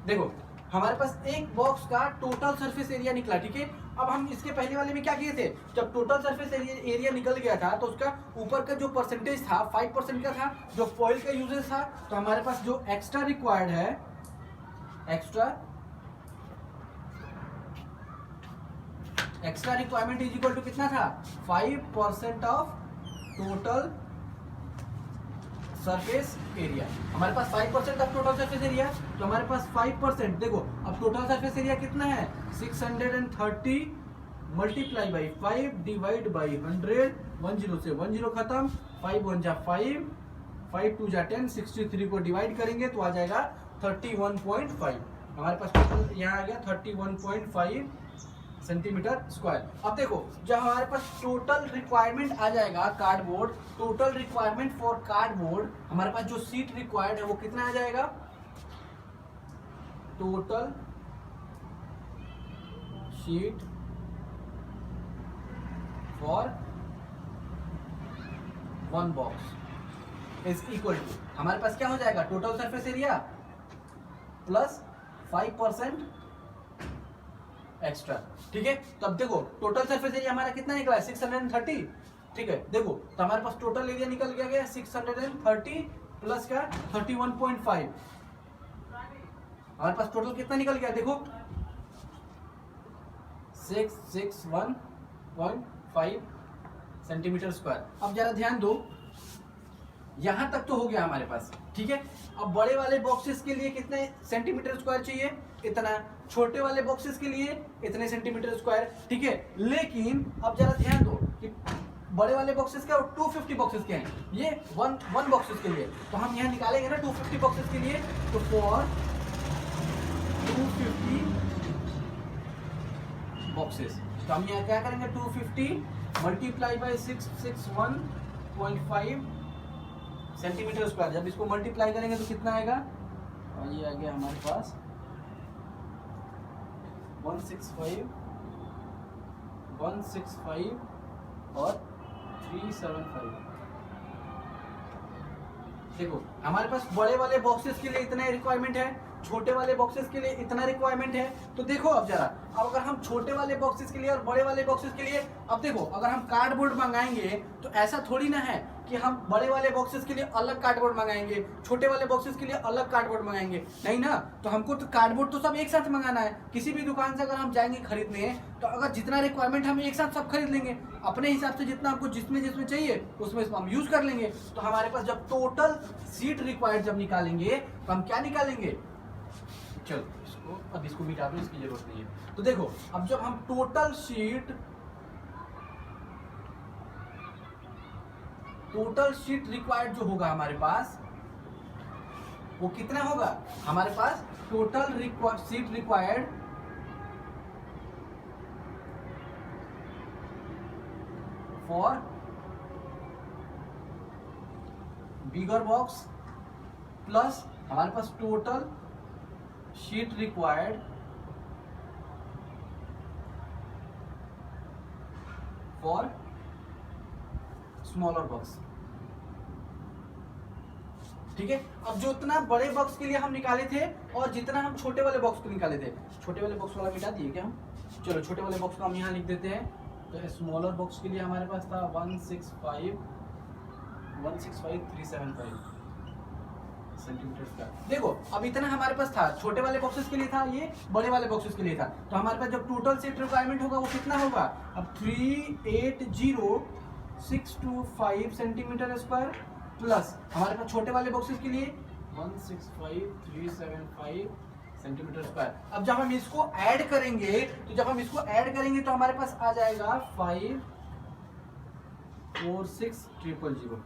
देखो हमारे पास एक बॉक्स का टोटल सरफेस एरिया निकला। ठीक है, अब हम इसके पहले वाले में क्या किए थे, जब टोटल सरफेस एरिया निकल गया था तो उसका ऊपर का जो परसेंटेज था 5% का था, जो फॉइल का यूजेस था। तो हमारे पास जो एक्स्ट्रा रिक्वायर्ड है, extra requirement is equal to कितना था 5% ऑफ टोटल सरफेस एरिया। हमारे पास 5% ऑफ टोटल सरफेस एरिया, तो हमारे पास 5%, देखो अब टोटल सरफेस एरिया कितना है 630 मल्टीप्लाई बाई 5 डिवाइड बाई 100, 10 से 10 खत्म, 5 1 जा 5, 5 2 जा 10, 63 को डिवाइड करेंगे तो आ जाएगा 31.5, हमारे पास टोटल यहाँ आ गया 31.5 सेंटीमीटर स्क्वायर। अब देखो जब हमारे पास टोटल रिक्वायरमेंट आ जाएगा cardboard, total requirement for cardboard, हमारे पास जो शीट रिक्वायर्ड है वो कितना आ जाएगा, total sheet for one box is equal to, हमारे पास क्या हो जाएगा, total surface area plus 5% extra. ठीक है, तो अब देखो टोटल सरफेस एरिया हमारा कितना निकला है 630। ठीक है, देखो तो हमारे पास टोटल एरिया निकल गया 630 प्लस का 31.5, हमारे पास टोटल कितना निकल गया, देखो 661.5 सेंटीमीटर स्क्वायर। अब जरा ध्यान दो, यहां तक तो हो गया हमारे पास। ठीक है, अब बड़े वाले बॉक्सेस के लिए कितने सेंटीमीटर स्क्वायर चाहिए, इतना, छोटे वाले बॉक्सेस के लिए इतने सेंटीमीटर स्क्वायर। ठीक है, लेकिन अब जरा ध्यान दो कि बड़े वाले बॉक्सेस क्या, 250 बॉक्सेस के हैं, ये वन बॉक्सेस के लिए, तो हम यहाँ निकालेंगे ना 250 बॉक्सेस के लिए, तो फॉर 250 बॉक्सेस, तो हम यहाँ क्या करेंगे 250 मल्टीप्लाई बाई 661.5 सेंटीमीटर स्क्वायर। जब इसको मल्टीप्लाई करेंगे तो कितना आएगा, और ये आ गया हमारे पास 165 और 375। देखो हमारे पास बड़े वाले बॉक्सेस के लिए इतना रिक्वायरमेंट है, छोटे वाले बॉक्सेस के लिए इतना रिक्वायरमेंट है। तो देखो अब जरा, अब अगर हम छोटे वाले बॉक्सेस के लिए और बड़े वाले बॉक्सेस के लिए, अब देखो अगर हम कार्डबोर्ड मंगाएंगे तो ऐसा थोड़ी ना है कि हम बड़े वाले बॉक्सेस के लिए अलग कार्डबोर्ड मंगाएंगे, छोटे वाले बॉक्सेस के लिए अलग कार्डबोर्ड मंगाएंगे, नहीं ना। तो हमको तो कार्डबोर्ड तो सब एक साथ मंगाना है। किसी भी दुकान से अगर हम जाएंगे खरीदने, तो अगर जितना रिक्वायरमेंट हम एक साथ सब खरीद लेंगे, अपने हिसाब से जितना हमको जिसमें जिसमें चाहिए उसमें हम यूज कर लेंगे। तो हमारे पास जब टोटल सीट रिक्वायर्ड जब निकालेंगे तो हम क्या निकालेंगे, चलो इसको मिटा दो, इसकी जरूरत नहीं है। तो देखो अब जब हम टोटल शीट रिक्वायर्ड जो होगा हमारे पास, वो कितना होगा, हमारे पास total sheet required for bigger box plus हमारे पास total sheet required for smaller box. ठीक है, अब जो इतना बड़े बॉक्स के लिए हम निकाले थे और जितना हम छोटे वाले बॉक्स को निकाले थे, छोटे वाले बॉक्स वाला मिटा दिए क्या हम, चलो छोटे वाले बॉक्स को हम यहाँ लिख देते हैं। तो स्मॉलर बॉक्स के लिए हमारे पास था 165,375 सेंटीमीटर का। देखो अब इतना हमारे पास था, छोटे वाले बॉक्सेस के लिए था, ये बड़े वाले बॉक्सेस के लिए था। तो हमारे पास जब टोटल सीट रिक्वायरमेंट होगा वो कितना होगा, अब 380,625 सेंटीमीटर स्क्वायर प्लस हमारे पास छोटे वाले बॉक्सेस के लिए 165,375 सेंटीमीटर स्क्वायर। अब जब हम इसको ऐड करेंगे तो हमारे पास आ जाएगा 546,000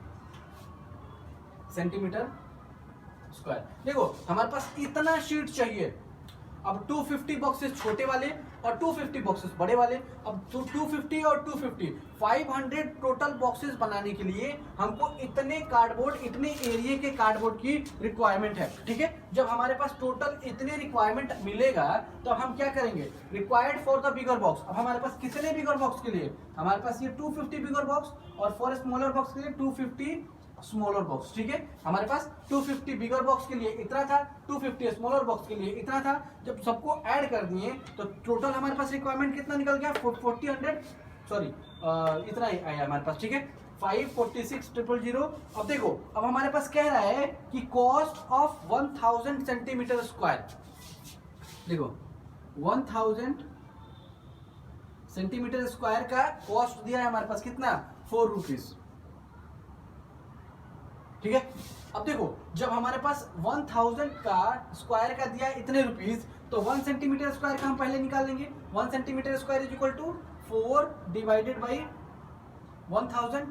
सेंटीमीटर स्क्वायर। देखो हमारे पास इतना शीट चाहिए। अब 250 बॉक्सेस छोटे वाले और 250 बॉक्सेस बड़े वाले। अब 250 और 250 500 टोटल बॉक्सेस बनाने के लिए हमको इतने कार्डबोर्ड, इतने एरिया के कार्डबोर्ड की रिक्वायरमेंट है। ठीक है, जब हमारे पास टोटल इतने रिक्वायरमेंट मिलेगा तो हम क्या करेंगे, required for the bigger box. अब हमारे पास कितने बिगर बॉक्स के लिए, हमारे पास ये 250 बिगर बॉक्स और फॉर स्मॉलर बॉक्स के लिए 250 स्मॉलर बॉक्स। ठीक है, हमारे पास 250 बिगर बॉक्स के लिए इतना था, 250 स्मॉलर बॉक्स के लिए इतना था। जब सबको ऐड कर दिए तो टोटल हमारे पास रिक्वायरमेंट कितना निकल गया, 400 इतना ही आया हमारे पास। ठीक है, 546,000। अब देखो अब हमारे पास कह रहा है कि कॉस्ट ऑफ 1000 सेंटीमीटर स्क्वायर। देखो 1000 सेंटीमीटर स्क्वायर का कॉस्ट दिया है हमारे पास कितना, 4 रुपीज। ठीक है, अब देखो जब हमारे पास 1000 का स्क्वायर का दिया इतने रुपीस, तो 1 सेंटीमीटर स्क्वायर का हम पहले निकाल लेंगे। 1 centimetre square is equal to 4 divided by 1000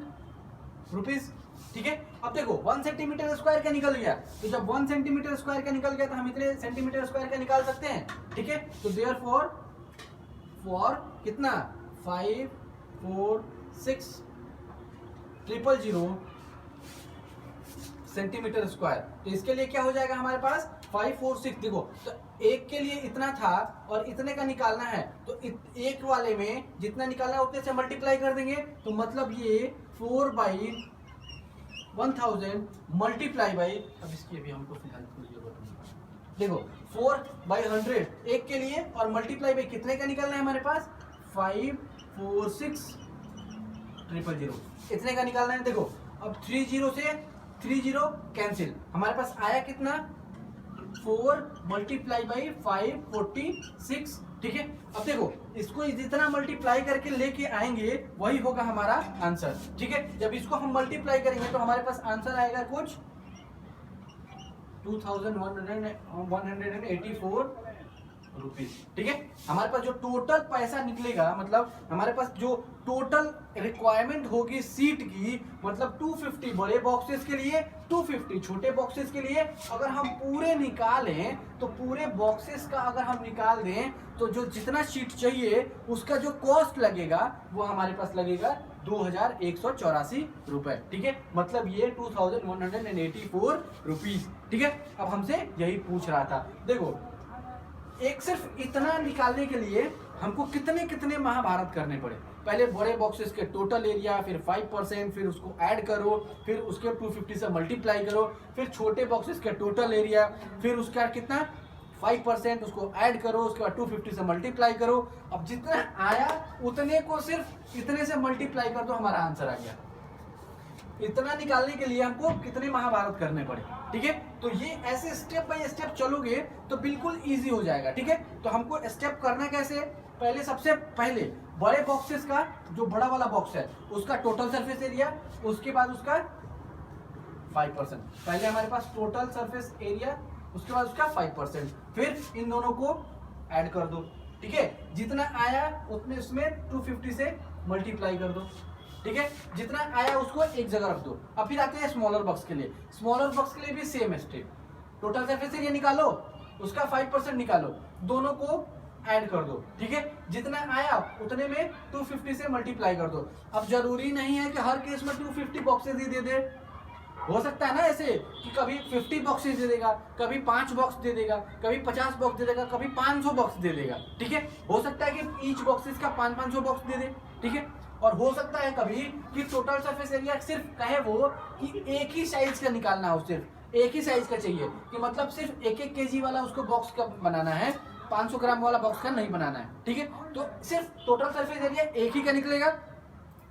rupees. ठीक है, अब देखो 1 सेंटीमीटर स्क्वायर का निकल गया, तो जब 1 सेंटीमीटर स्क्वायर का निकल गया तो हम इतने सेंटीमीटर स्क्वायर का निकाल सकते हैं, ठीक है। तो देयरफॉर फॉर कितना 5 4 6 000 सेंटीमीटर स्क्वायर, तो इसके लिए क्या हो जाएगा हमारे पास 5 4 6। देखो तो एक के लिए इतना था और इतने का निकालना है, तो एक वाले में जितना निकालना है उतने से मल्टीप्लाई कर देंगे, तो मतलब ये 4/1000 मल्टीप्लाई बाई, अब इसकी अभी हमको फिलहाल कोई जरूरत नहीं। देखो 4/100 एक के लिए और मल्टीप्लाई बाई कितने का निकालना है हमारे पास 5 4 6 000 इतने का निकालना है। देखो अब 30 से 30 कैंसिल, हमारे पास आया कितना 4 मल्टीप्लाई बाई 5 46, ठीक है। अब देखो इसको जितना मल्टीप्लाई करके लेके आएंगे वही होगा हमारा आंसर, ठीक है। जब इसको हम मल्टीप्लाई करेंगे तो हमारे पास आंसर आएगा कुछ 2184 रुपीज, ठीक है। हमारे पास जो टोटल पैसा निकलेगा, मतलब हमारे पास जो टोटल रिक्वायरमेंट होगी सीट की, मतलब 250 बड़े बॉक्सेस के लिए, 250 छोटे बॉक्सेस के लिए, अगर हम पूरे निकालें तो पूरे बॉक्सेस का अगर हम निकाल दें तो जो जितना सीट चाहिए उसका जो कॉस्ट लगेगा वो हमारे पास लगेगा 2184 रुपए, ठीक है। मतलब ये 2184 रुपीज, ठीक है। अब हमसे यही पूछ रहा था। देखो एक सिर्फ इतना निकालने के लिए हमको कितने कितने महाभारत करने पड़े। पहले बड़े बॉक्सेस के टोटल एरिया, फिर 5%, फिर उसको ऐड करो, फिर उसके 250 से मल्टीप्लाई करो, फिर छोटे बॉक्सेस के टोटल एरिया, फिर उसका कितना 5% उसको ऐड करो, उसके बाद 250 से मल्टीप्लाई करो। अब जितना आया उतने को सिर्फ इतने से मल्टीप्लाई कर दो, हमारा आंसर आ गया। इतना निकालने के लिए हमको कितने महाभारत करने पड़े, ठीक है। तो ये ऐसे स्टेप बाय स्टेप चलोगे तो बिल्कुल इजी हो जाएगा, ठीक है। तो हमको स्टेप करना कैसे, पहले सबसे पहले बड़े बॉक्सेस का जो बड़ा वाला बॉक्स है उसका टोटल सरफेस एरिया, उसके बाद उसका 5%, पहले हमारे पास टोटल सरफेस एरिया, उसके बाद उसका 5%, फिर इन दोनों को ऐड कर दो, ठीक है। जितना आया उतने उसमें 250 से मल्टीप्लाई कर दो, ठीक है। जितना आया उसको एक जगह रख दो। अब फिर आते हैं स्मॉलर बॉक्स के लिए। स्मॉलर बॉक्स के लिए भी same step, total surface area निकालो, उसका 5% निकालो, दोनों को ऐड कर दो, ठीक है। जितना आया उतने में 250 से मल्टीप्लाई कर दो। अब जरूरी नहीं है कि हर केस में 250 बॉक्सेस ही दे दे, हो सकता है ना ऐसे कि कभी 50 बॉक्सेस दे देगा, कभी 5 बॉक्स दे देगा, कभी 50 बॉक्स दे देगा, कभी 500 बॉक्स दे देगा, ठीक है। हो सकता है कि ईच बॉक्सेस का 500 बॉक्स दे दे, ठीक है। और हो सकता है कभी कि टोटल सरफेस एरिया सिर्फ कहे वो कि एक ही साइज का निकालना हो, सिर्फ एक ही साइज का चाहिए, कि मतलब सिर्फ 1-1 केजी वाला उसको बॉक्स का बनाना है, 500 ग्राम वाला बॉक्स का नहीं बनाना है, ठीक है। तो सिर्फ टोटल सरफेस एरिया एक ही का निकलेगा,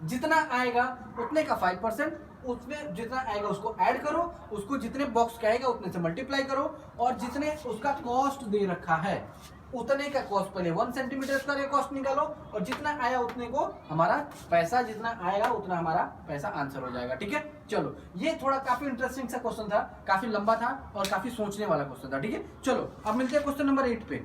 जितना आएगा उतने का 5%, उसमें जितना आएगा उसको ऐड करो, उसको जितने बॉक्स का आएगा उतने से मल्टीप्लाई करो, और जितने उसका कॉस्ट दे रखा है उतने का कॉस्ट पहले 1 सेंटीमीटर स्क्वायर का कॉस्ट निकालो, और जितना आया उतने को हमारा पैसा, जितना आएगा उतना हमारा पैसा आंसर हो जाएगा, ठीक है। चलो ये थोड़ा काफी इंटरेस्टिंग सा क्वेश्चन था, काफी लंबा था और काफी सोचने वाला क्वेश्चन था, ठीक है। चलो अब मिलते हैं क्वेश्चन नंबर 8 पे।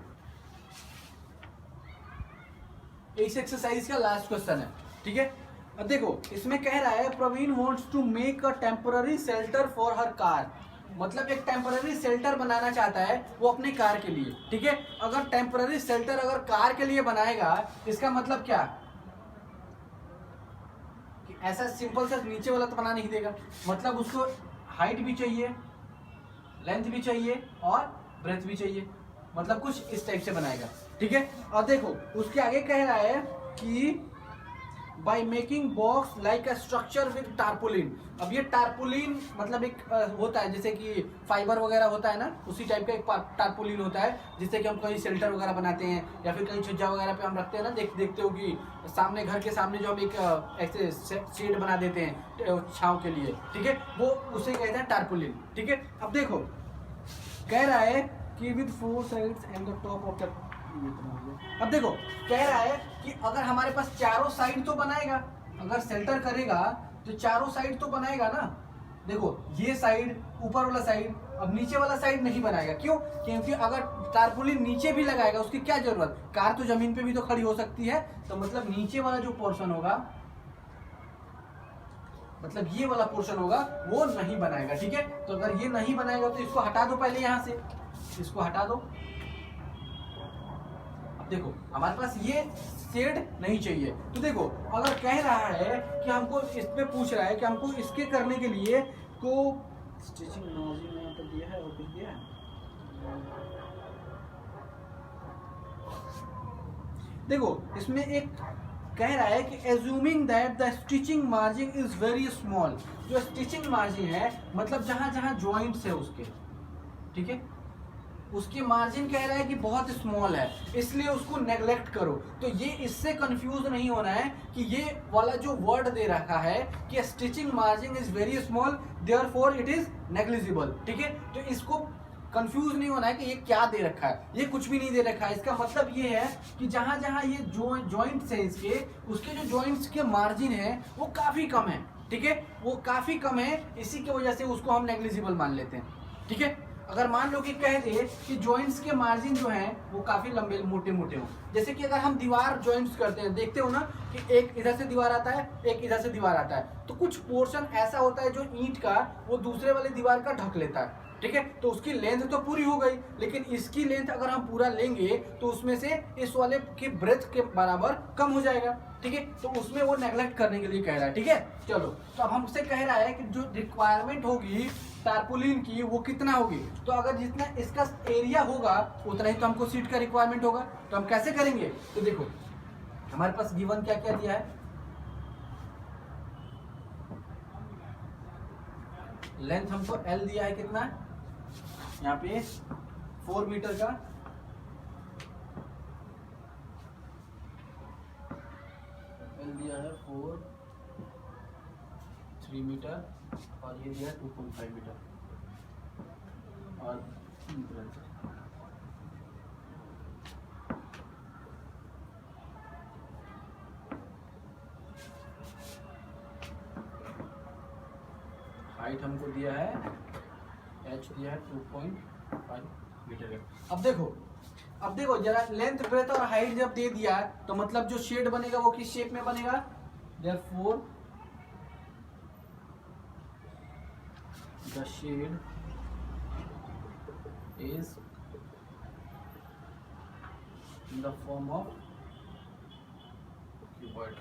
इस एक्सरसाइज का लास्ट क्वेश्चन है, ठीक है। अब देखो इसमें कह रहा है Praveen wants to make a temporary shelter for her car, मतलब एक टेम्पररी शेल्टर बनाना चाहता है वो अपनी कार के लिए, ठीक है। अगर टेम्पररी शेल्टर अगर कार के लिए बनाएगा इसका मतलब क्या, कि ऐसा सिंपल सा नीचे वाला तो बना नहीं देगा, मतलब उसको हाइट भी चाहिए, लेंथ भी चाहिए और ब्रेथ भी चाहिए, मतलब कुछ इस टाइप से बनाएगा, ठीक है। और देखो उसके आगे कह रहा है कि by making box like a structure with tarpaulin. अब ये टारपोलिन मतलब एक होता है जैसे कि फाइबर वगैरह होता है ना, उसी टाइप का एक टारपोलिन होता है, जिससे कि हम कहीं शेल्टर वगैरह बनाते हैं या फिर कहीं छज्जा वगैरह पे हम रखते हैं ना, देखते हो कि सामने घर के सामने जो हम एक ऐसे शेड बना देते हैं छांव के लिए, ठीक है, वो उसे कहते हैं टारपोलिन, ठीक है। अब देखो कह रहा है कि with 4 sides and the top of the, अब देखो कह रहा है कि अगर हमारे पास चारों साइड तो बनाएगा, अगर शेल्टर करेगा तो चारों साइड तो बनाएगा ना। देखो ये साइड, ऊपर वाला साइड, अब नीचे वाला साइड नहीं बनाएगा, क्यों, क्योंकि अगर टारपोलिन नीचे भी लगाएगा उसकी क्या जरूरत, कार तो जमीन पे भी तो खड़ी हो सकती है, तो मतलब नीचे वाला जो पोर्शन होगा मतलब ये वाला पोर्शन होगा वो नहीं बनाएगा, ठीक है। तो अगर ये नहीं बनाएगा तो इसको हटा दो पहले, यहां से इसको हटा दो। अब देखो हमारे पास ये शेड नहीं चाहिए, तो देखो अगर कह रहा है कि हमको इस पे पूछ रहा है कि हमको इसके करने के लिए को स्टिचिंग मार्जिन यहाँ पर दिया है और कुछ दिया है, देखो इसमें एक कह रहा है कि assuming that the stitching margin is very small. जो स्टिचिंग मार्जिन है मतलब जहां जहां जॉइंट्स है उसके, ठीक है, उसकी मार्जिन कह रहा है कि बहुत स्मॉल है, इसलिए उसको नेग्लेक्ट करो। तो ये इससे कंफ्यूज नहीं होना है कि ये वाला जो वर्ड दे रखा है कि stitching margin is very small therefore it is negligible, ठीक है। तो इसको कंफ्यूज नहीं होना है कि ये क्या दे रखा है, ये कुछ भी नहीं दे रखा है। इसका मतलब ये है कि जहां जहां ये जॉइंट्स है इसके, उसके जो जॉइंट्स के मार्जिन है वो काफी कम है, ठीक है, वो काफी कम है, इसी की वजह से उसको हम नेग्लिजिबल मान लेते हैं, ठीक है। अगर मान लो कि कह दे कि जॉइंट्स के मार्जिन जो हैं वो काफी लंबे मोटे मोटे हो, जैसे कि अगर हम दीवार जॉइंट्स करते हैं, देखते हो ना कि एक इधर से दीवार आता है, एक इधर से दीवार आता है, तो कुछ पोर्शन ऐसा होता है जो ईंट का वो दूसरे वाले दीवार का ढक लेता है, ठीक है। तो उसकी लेंथ तो पूरी हो गई, लेकिन इसकी लेंथ अगर हम पूरा लेंगे तो उसमें से इस वाले की ब्रेथ के बराबर कम हो जाएगा, ठीक है। तो उसमें वो नेग्लेक्ट करने के लिए कह रहा है, ठीक है। चलो तो अब हमसे कह रहा है कि जो रिक्वायरमेंट होगी टारपुलिन की वो कितना होगी, तो अगर जितना इसका एरिया होगा उतना ही तो हमको सीट का रिक्वायरमेंट होगा। तो हम कैसे करेंगे, तो देखो हमारे पास गिवन क्या क्या दिया है, लेंथ हमको L दिया है कितना, यहाँ पे 4 मीटर का, L दिया है 3 मीटर और ये दिया है 2.5 मीटर और हाइट हमको दिया है H दिया है 2.5 मीटर का। अब देखो जरा लेंथ ब्रेथ और हाइट जब दे दिया तो मतलब जो शेड बनेगा वो किस शेप में बनेगा, therefore the shade is in the form of cuboid।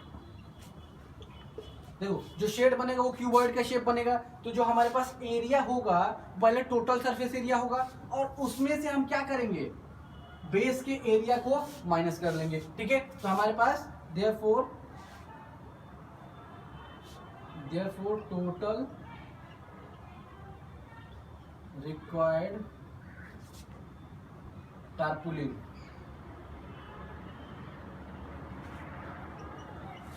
देखो जो शेड बनेगा वो क्यूबॉइड का शेप बनेगा। तो जो हमारे पास एरिया होगा पहले टोटल सरफेस एरिया होगा और उसमें से हम क्या करेंगे, बेस के एरिया को माइनस कर लेंगे, ठीक है। तो हमारे पास therefore total required tarpaulin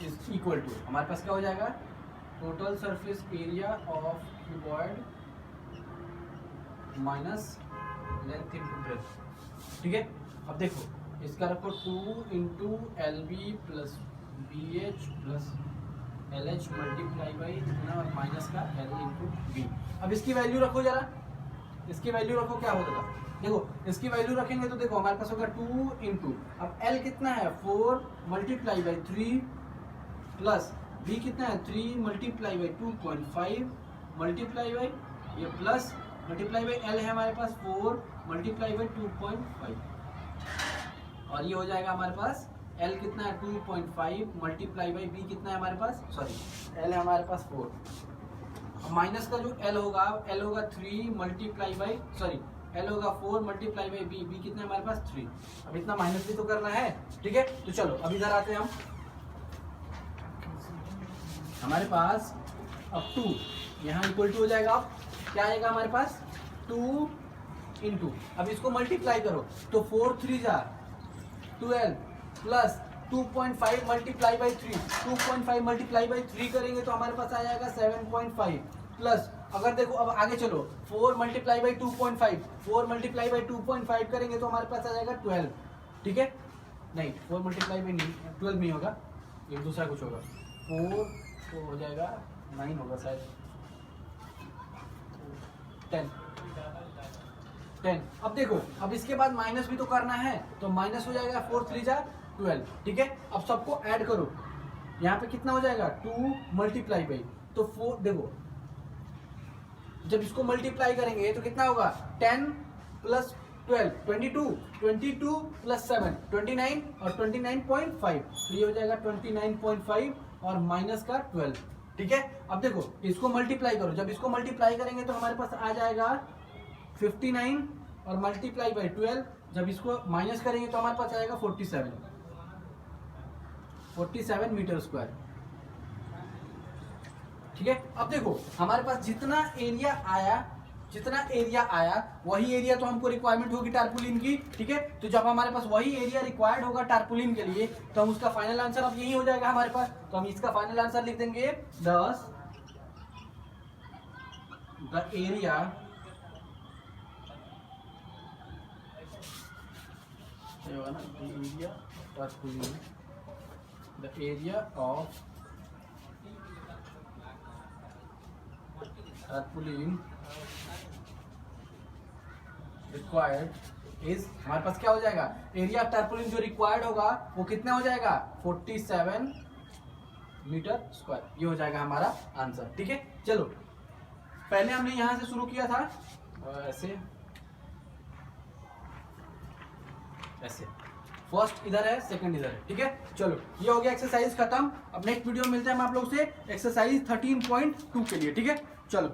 is equal to, हमारे पास क्या हो जाएगा, total surface area of cuboid minus length into breadth, ठीक है। अब देखो इसका रखो 2 इंटू LB प्लस BH प्लस LH मल्टीप्लाई बाई इतना और माइनस का L इंटू B। अब इसकी वैल्यू रखो जरा, इसकी वैल्यू रखो क्या होगा, देखो इसकी वैल्यू रखेंगे तो देखो हमारे पास होगा 2 इंटू, अब L कितना है 4 मल्टीप्लाई बाई 3 प्लस B कितना है 3 मल्टीप्लाई बाई 2.5 मल्टीप्लाई बाई ये प्लस मल्टीप्लाई बाई L है हमारे पास 4 मल्टीप्लाई बाई 2.5 और ये हो जाएगा हमारे पास L कितना है 2.5 मल्टीप्लाई बाई B कितना है हमारे पास, सॉरी L है हमारे पास 4, माइनस का जो L होगा 3 मल्टीप्लाई बाई सॉरी L होगा 4 मल्टीप्लाई बाई B, B कितना है हमारे पास 3। अब इतना माइनस भी तो करना है, ठीक है। तो चलो अब इधर आते हैं हम, हमारे पास अब 2 यहाँ इक्वल टू हो जाएगा, अब क्या आएगा हमारे पास 2 इंटू, अब इसको मल्टीप्लाई करो तो 4 3 जा 12 plus 2.5 multiply by 3, 2.5 multiply by 3 करेंगे तो हमारे पास आ जाएगा 7.5 प्लस, अगर देखो अब आगे चलो 4 मल्टीप्लाई बाई 2.5, 4 मल्टीप्लाई बाई 2.5 करेंगे तो हमारे पास आ जाएगा 12, ठीक है। नहीं 4 मल्टीप्लाई बाई 12 नहीं होगा, एक दूसरा कुछ होगा, 4 तो हो जाएगा 9 होगा शायद, 10। अब देखो अब इसके बाद माइनस भी तो करना है तो माइनस हो जाएगा 4 3 जा 12, ठीक है। अब सबको ऐड करो, यहाँ पे कितना हो जाएगा 2 मल्टीप्लाई बाई तो 4 देखो जब इसको मल्टीप्लाई करेंगे तो कितना होगा 10 प्लस 12 22 प्लस 7 29 और 29.5 तो ये हो जाएगा 29.5 और माइनस का 12। ठीक है, अब देखो इसको मल्टीप्लाई करो, जब इसको मल्टीप्लाई करेंगे तो हमारे पास आ जाएगा 59 और मल्टीप्लाई बाई 12, जब इसको माइनस करेंगे तो हमारे पास आएगा 47 मीटर स्क्वायर। ठीक है, अब देखो हमारे पास जितना एरिया आया वही एरिया तो हमको रिक्वायरमेंट होगी टारपुलिन की। ठीक है, तो जब हमारे पास वही एरिया रिक्वायर्ड होगा टारपुलिन के लिए तो हम उसका फाइनल आंसर अब यही हो जाएगा हमारे पास। तो हम इसका फाइनल आंसर लिख देंगे 10 the area tarpaulin the area of tarpaulin required is, हमारे पास क्या हो जाएगा एरिया ऑफ टारपुलिन जो रिक्वायर्ड होगा वो कितना हो जाएगा 47 मीटर स्क्वायर। ये हो जाएगा हमारा आंसर। ठीक है, चलो पहले हमने यहां से शुरू किया था ऐसे ऐसे, फर्स्ट इधर है सेकंड इधर है। ठीक है, चलो ये हो गया एक्सरसाइज खत्म। अब नेक्स्ट वीडियो मिलते हैं हम आप लोग से एक्सरसाइज 13.2 के लिए। ठीक है, चलो।